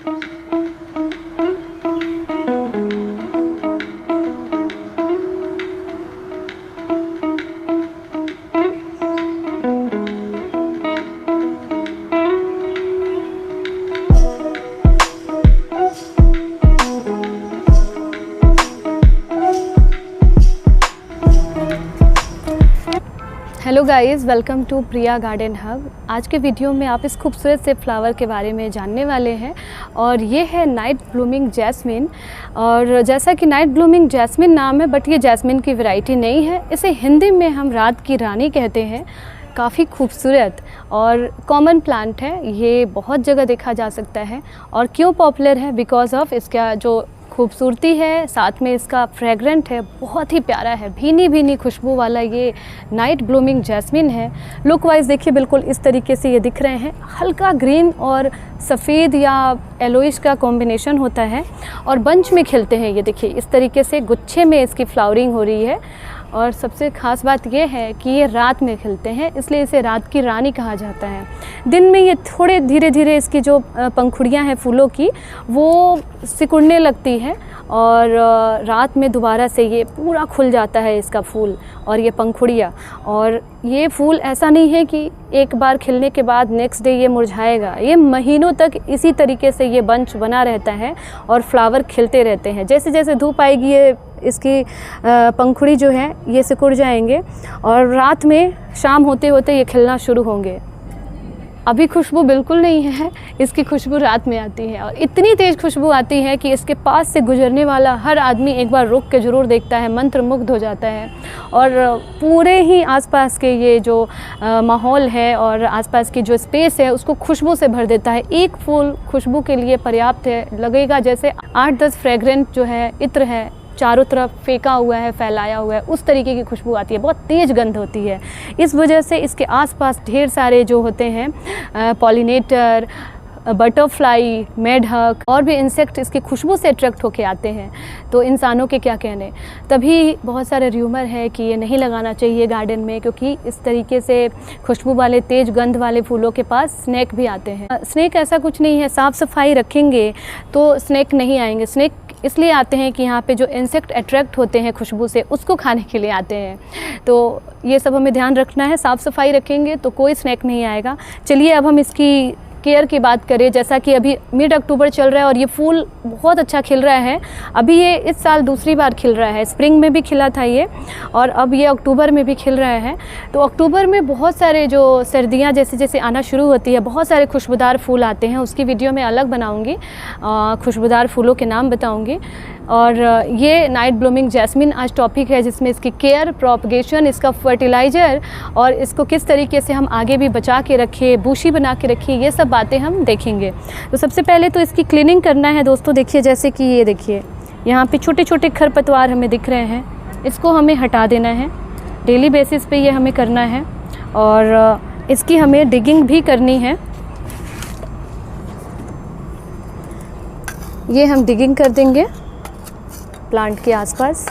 Hello guys, welcome to Priya garden hub. आज के video में आप इस खूबसूरत से फ्लावर के बारे में जानने वाले हैं और ये है नाइट ब्लूमिंग जैस्मिन। और जैसा कि नाइट ब्लूमिंग जैस्मिन नाम है, बट ये जैस्मिन की वैरायटी नहीं है। इसे हिंदी में हम रात की रानी कहते हैं। काफ़ी खूबसूरत और कॉमन प्लांट है, ये बहुत जगह देखा जा सकता है। और क्यों पॉपुलर है? बिकॉज ऑफ इसका जो खूबसूरती है, साथ में इसका फ्रेगरेंट है, बहुत ही प्यारा है, भीनी भीनी खुशबू वाला ये नाइट ब्लूमिंग जैस्मिन है। लुक वाइज देखिए, बिल्कुल इस तरीके से ये दिख रहे हैं। हल्का ग्रीन और सफ़ेद या येलोइश का कॉम्बिनेशन होता है और बंच में खिलते हैं। ये देखिए, इस तरीके से गुच्छे में इसकी फ्लावरिंग हो रही है। और सबसे ख़ास बात यह है कि ये रात में खिलते हैं, इसलिए इसे रात की रानी कहा जाता है। दिन में ये थोड़े धीरे धीरे इसकी जो पंखुड़ियाँ हैं फूलों की, वो सिकुड़ने लगती है और रात में दोबारा से ये पूरा खुल जाता है इसका फूल और ये पंखुड़ियाँ। और ये फूल ऐसा नहीं है कि एक बार खिलने के बाद नेक्स्ट डे ये मुरझाएगा। ये महीनों तक इसी तरीके से ये बंच बना रहता है और फ्लावर खिलते रहते हैं। जैसे जैसे धूप आएगी, ये इसकी पंखुड़ी जो है ये सिकुड़ जाएंगे और रात में शाम होते होते ये खिलना शुरू होंगे। अभी खुशबू बिल्कुल नहीं है, इसकी खुशबू रात में आती है और इतनी तेज़ खुशबू आती है कि इसके पास से गुजरने वाला हर आदमी एक बार रुक के ज़रूर देखता है, मंत्रमुग्ध हो जाता है। और पूरे ही आसपास के ये जो माहौल है और आसपास की जो स्पेस है उसको खुशबू से भर देता है। एक फूल खुशबू के लिए पर्याप्त है, लगेगा जैसे 8-10 फ्रेगरेंट जो है इत्र है चारों तरफ फेंका हुआ है, फैलाया हुआ है, उस तरीके की खुशबू आती है। बहुत तेज़ गंध होती है। इस वजह से इसके आसपास ढेर सारे जो होते हैं पॉलिनेटर, बटरफ्लाई, मेढक और भी इंसेक्ट इसकी खुशबू से अट्रैक्ट होके आते हैं। तो इंसानों के क्या कहने, तभी बहुत सारे र्यूमर है कि ये नहीं लगाना चाहिए गार्डन में, क्योंकि इस तरीके से खुशबू वाले तेज़ गंध वाले फूलों के पास स्नेक भी आते हैं। स्नेक ऐसा कुछ नहीं है, साफ़ सफाई रखेंगे तो स्नेक नहीं आएंगे। स्नेक इसलिए आते हैं कि यहाँ पे जो इंसेक्ट अट्रैक्ट होते हैं खुशबू से, उसको खाने के लिए आते हैं। तो ये सब हमें ध्यान रखना है, साफ़ सफाई रखेंगे तो कोई स्नेक नहीं आएगा। चलिए अब हम इसकी केयर की बात करें। जैसा कि अभी मिड अक्टूबर चल रहा है और ये फूल बहुत अच्छा खिल रहा है। अभी ये इस साल दूसरी बार खिल रहा है। स्प्रिंग में भी खिला था ये और अब ये अक्टूबर में भी खिल रहा है। तो अक्टूबर में बहुत सारे जो सर्दियाँ जैसे जैसे आना शुरू होती है, बहुत सारे खुशबूदार फूल आते हैं। उसकी वीडियो मैं अलग बनाऊँगी, खुशबूदार फूलों के नाम बताऊँगी। और ये नाइट ब्लूमिंग जैस्मिन आज टॉपिक है, जिसमें इसकी केयर, प्रोपगेशन, इसका फर्टिलाइज़र और इसको किस तरीके से हम आगे भी बचा के रखें, बूशी बना के रखें, ये सब बातें हम देखेंगे। तो सबसे पहले तो इसकी क्लीनिंग करना है दोस्तों। देखिए, जैसे कि ये देखिए, यहाँ पे छोटे छोटे खरपतवार हमें दिख रहे हैं, इसको हमें हटा देना है। डेली बेसिस पे ये हमें करना है और इसकी हमें डिगिंग भी करनी है। ये हम डिगिंग कर देंगे प्लांट के आसपास।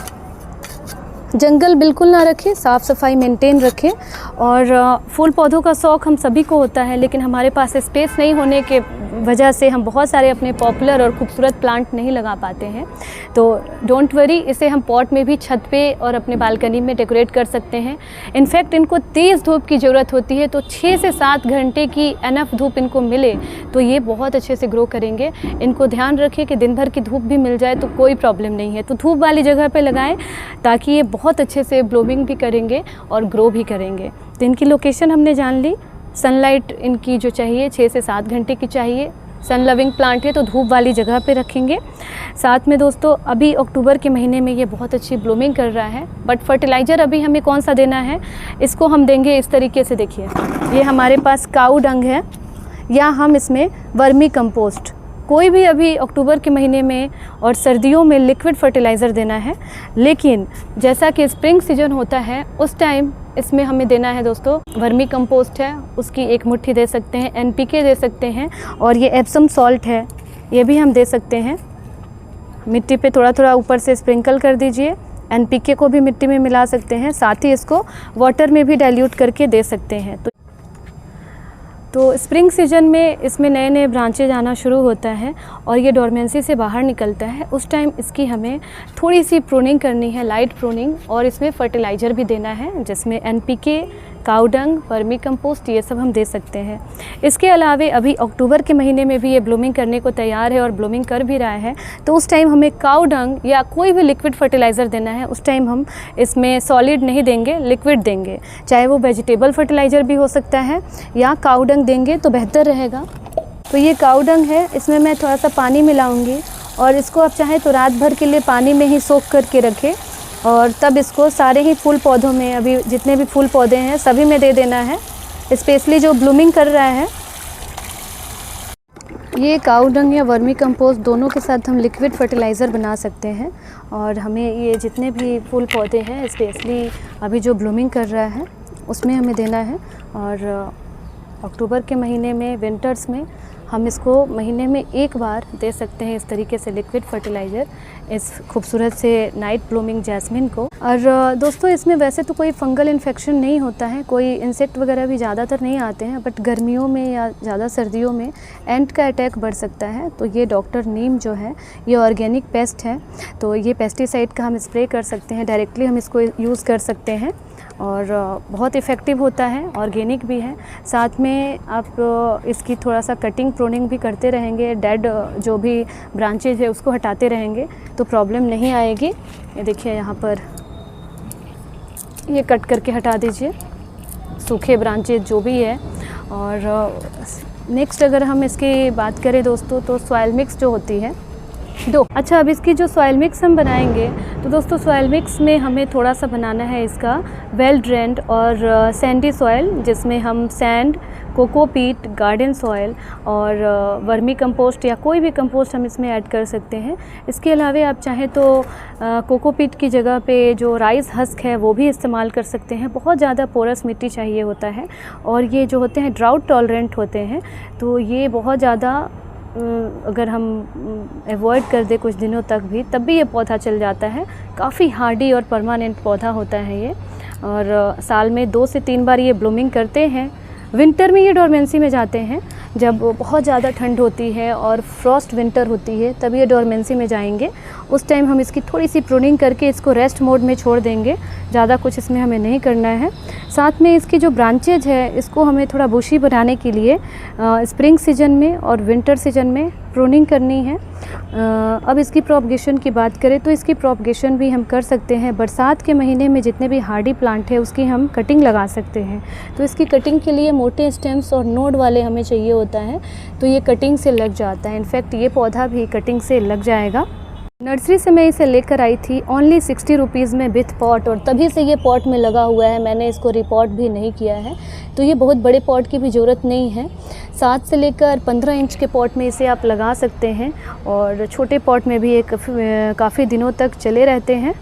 जंगल बिल्कुल ना रखें, साफ़ सफाई मेंटेन रखें। और फूल पौधों का शौक़ हम सभी को होता है, लेकिन हमारे पास स्पेस नहीं होने के वजह से हम बहुत सारे अपने पॉपुलर और खूबसूरत प्लांट नहीं लगा पाते हैं। तो डोंट वरी, इसे हम पॉट में भी छत पे और अपने बालकनी में डेकोरेट कर सकते हैं। इनफैक्ट इनको तेज़ धूप की ज़रूरत होती है, तो 6 से 7 घंटे की एनफ धूप इनको मिले तो ये बहुत अच्छे से ग्रो करेंगे। इनको ध्यान रखें कि दिन भर की धूप भी मिल जाए तो कोई प्रॉब्लम नहीं है। तो धूप वाली जगह पे लगाएं ताकि ये बहुत अच्छे से ब्लूमिंग भी करेंगे और ग्रो भी करेंगे। तो इनकी लोकेशन हमने जान ली। सनलाइट इनकी जो चाहिए 6 से 7 घंटे की चाहिए। सन लविंग प्लांट है तो धूप वाली जगह पे रखेंगे। साथ में दोस्तों, अभी अक्टूबर के महीने में ये बहुत अच्छी ब्लूमिंग कर रहा है, बट फर्टिलाइज़र अभी हमें कौन सा देना है, इसको हम देंगे इस तरीके से। देखिए, ये हमारे पास काऊ डंग है या हम इसमें वर्मी कंपोस्ट, कोई भी अभी अक्टूबर के महीने में और सर्दियों में लिक्विड फर्टिलाइज़र देना है। लेकिन जैसा कि स्प्रिंग सीजन होता है उस टाइम इसमें हमें देना है दोस्तों, वर्मी कंपोस्ट है उसकी 1 मुट्ठी दे सकते हैं, NPK दे सकते हैं और ये एप्सम सॉल्ट है, ये भी हम दे सकते हैं। मिट्टी पे थोड़ा थोड़ा ऊपर से स्प्रिंकल कर दीजिए। NPK को भी मिट्टी में मिला सकते हैं, साथ ही इसको वाटर में भी डाइल्यूट करके दे सकते हैं। तो स्प्रिंग सीजन में इसमें नए नए ब्रांचेज आना शुरू होता है और ये डोरमेंसी से बाहर निकलता है। उस टाइम इसकी हमें थोड़ी सी प्रूनिंग करनी है, लाइट प्रूनिंग, और इसमें फर्टिलाइज़र भी देना है जिसमें NPK, काऊ डंग, वर्मी कंपोस्ट, ये सब हम दे सकते हैं। इसके अलावे अभी अक्टूबर के महीने में भी ये ब्लूमिंग करने को तैयार है और ब्लूमिंग कर भी रहा है, तो उस टाइम हमें काऊ डंग या कोई भी लिक्विड फर्टिलाइज़र देना है। उस टाइम हम इसमें सॉलिड नहीं देंगे, लिक्विड देंगे, चाहे वो वेजिटेबल फर्टिलाइज़र भी हो सकता है या काऊ डंग देंगे तो बेहतर रहेगा। तो ये काऊ डंग है, इसमें मैं थोड़ा सा पानी मिलाऊँगी और इसको आप चाहें तो रात भर के लिए पानी में ही सोख करके रखें और तब इसको सारे ही फूल पौधों में, अभी जितने भी फूल पौधे हैं सभी में दे देना है, स्पेशली जो ब्लूमिंग कर रहा है। ये काऊ डंग या वर्मी कंपोस्ट दोनों के साथ हम लिक्विड फर्टिलाइज़र बना सकते हैं और हमें ये जितने भी फूल पौधे हैं स्पेशली अभी जो ब्लूमिंग कर रहा है उसमें हमें देना है। और अक्टूबर के महीने में, विंटर्स में हम इसको महीने में एक बार दे सकते हैं इस तरीके से लिक्विड फर्टिलाइज़र इस खूबसूरत से नाइट ब्लूमिंग जैस्मिन को। और दोस्तों इसमें वैसे तो कोई फंगल इन्फेक्शन नहीं होता है, कोई इंसेक्ट वगैरह भी ज़्यादातर नहीं आते हैं, बट गर्मियों में या ज़्यादा सर्दियों में एंट का अटैक बढ़ सकता है। तो ये डॉक्टर नीम जो है ये ऑर्गेनिक पेस्ट है, तो ये पेस्टिसाइड का हम स्प्रे कर सकते हैं, डायरेक्टली हम इसको यूज़ कर सकते हैं और बहुत इफ़ेक्टिव होता है, ऑर्गेनिक भी है। साथ में आप इसकी थोड़ा सा कटिंग प्रूनिंग भी करते रहेंगे, डेड जो भी ब्रांचेज है उसको हटाते रहेंगे तो प्रॉब्लम नहीं आएगी। ये देखिए यहाँ पर ये कट करके हटा दीजिए सूखे ब्रांचेज जो भी है। और नेक्स्ट अगर हम इसकी बात करें दोस्तों तो सॉइल मिक्स जो होती है अच्छा, अब इसकी जो सॉइल मिक्स हम बनाएंगे तो दोस्तों सॉइल मिक्स में हमें थोड़ा सा बनाना है इसका वेल ड्रेन्ड और सैंडी सॉइल, जिसमें हम सैंड, कोकोपीट, गार्डन सॉइल और वर्मी कंपोस्ट या कोई भी कंपोस्ट हम इसमें ऐड कर सकते हैं। इसके अलावा आप चाहें तो कोकोपीट की जगह पे जो राइस हस्क है वो भी इस्तेमाल कर सकते हैं। बहुत ज़्यादा पोरस मिट्टी चाहिए होता है और ये जो होते हैं ड्राउट टॉलरेंट होते हैं, तो ये बहुत ज़्यादा अगर हम अवॉइड कर दें कुछ दिनों तक भी तब भी ये पौधा चल जाता है। काफ़ी हार्डी और परमानेंट पौधा होता है ये और साल में 2 से 3 बार ये ब्लूमिंग करते हैं। विंटर में ये डोरमेंसी में जाते हैं, जब बहुत ज़्यादा ठंड होती है और फ्रॉस्ट विंटर होती है तब ये डोरमेंसी में जाएंगे। उस टाइम हम इसकी थोड़ी सी प्रूनिंग करके इसको रेस्ट मोड में छोड़ देंगे, ज़्यादा कुछ इसमें हमें नहीं करना है। साथ में इसकी जो ब्रांचेज है इसको हमें थोड़ा बुशी बनाने के लिए स्प्रिंग सीजन में और विंटर सीजन में प्रूनिंग करनी है। अब इसकी प्रोपगेशन की बात करें तो इसकी प्रोपगेशन भी हम कर सकते हैं। बरसात के महीने में जितने भी हार्डी प्लांट है उसकी हम कटिंग लगा सकते हैं। तो इसकी कटिंग के लिए मोटे स्टेम्स और नोड वाले हमें चाहिए होता है, तो ये कटिंग से लग जाता है। इनफैक्ट ये पौधा भी कटिंग से लग जाएगा। नर्सरी से मैं इसे लेकर आई थी ओनली 60 रुपीज़ में विथ पॉट, और तभी से ये पॉट में लगा हुआ है, मैंने इसको रिपॉट भी नहीं किया है। तो ये बहुत बड़े पॉट की भी ज़रूरत नहीं है, 7 से लेकर 15 इंच के पॉट में इसे आप लगा सकते हैं और छोटे पॉट में भी ये काफ़ी दिनों तक चले रहते हैं।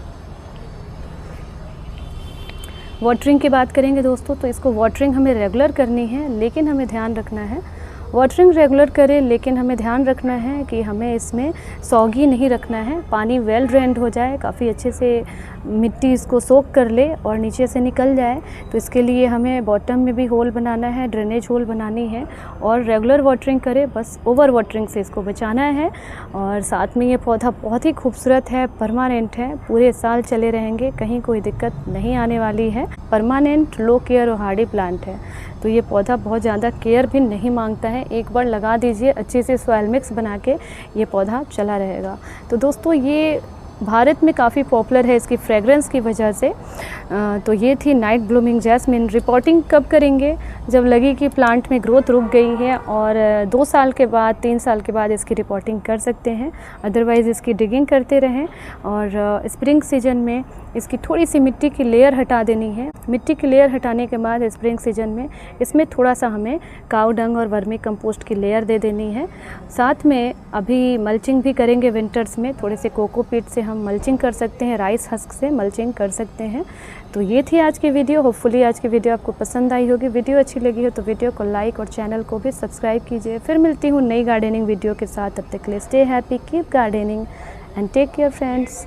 वाटरिंग की बात करेंगे दोस्तों तो इसको वाटरिंग हमें रेगुलर करनी है, लेकिन हमें ध्यान रखना है वाटरिंग रेगुलर करें, लेकिन हमें ध्यान रखना है कि हमें इसमें सॉगी नहीं रखना है। पानी वेल ड्रेन्ड हो जाए, काफ़ी अच्छे से मिट्टी इसको सोख कर ले और नीचे से निकल जाए, तो इसके लिए हमें बॉटम में भी होल बनाना है, ड्रेनेज होल बनानी है और रेगुलर वाटरिंग करें, बस ओवर वाटरिंग से इसको बचाना है। और साथ में ये पौधा बहुत ही खूबसूरत है, परमानेंट है, पूरे साल चले रहेंगे, कहीं कोई दिक्कत नहीं आने वाली है। परमानेंट, लो केयर और हार्डी प्लांट है, तो ये पौधा बहुत ज़्यादा केयर भी नहीं मांगता है। एक बार लगा दीजिए अच्छे से सॉइल मिक्स बना के, ये पौधा चला रहेगा। तो दोस्तों ये भारत में काफ़ी पॉपुलर है इसकी फ्रेगरेंस की वजह से। तो ये थी नाइट ब्लूमिंग जैस्मिन। रिपोर्टिंग कब करेंगे? जब लगे कि प्लांट में ग्रोथ रुक गई है, और 2 साल के बाद 3 साल के बाद इसकी रिपोर्टिंग कर सकते हैं। अदरवाइज़ इसकी डिगिंग करते रहें और स्प्रिंग सीजन में इसकी थोड़ी सी मिट्टी की लेयर हटा देनी है। मिट्टी की लेयर हटाने के बाद स्प्रिंग सीजन में इसमें थोड़ा सा हमें काऊ डंग और वर्मी कंपोस्ट की लेयर दे देनी है। साथ में अभी मल्चिंग भी करेंगे विंटर्स में, थोड़े से कोकोपीट से हम मल्चिंग कर सकते हैं, राइस हस्क से मल्चिंग कर सकते हैं। तो ये थी आज की वीडियो। होपफुली आज की वीडियो आपको पसंद आई होगी। वीडियो अच्छी लगी हो तो वीडियो को लाइक और चैनल को भी सब्सक्राइब कीजिए। फिर मिलती हूँ नई गार्डनिंग वीडियो के साथ। तब तक के लिए stay happy, keep gardening and take care friends.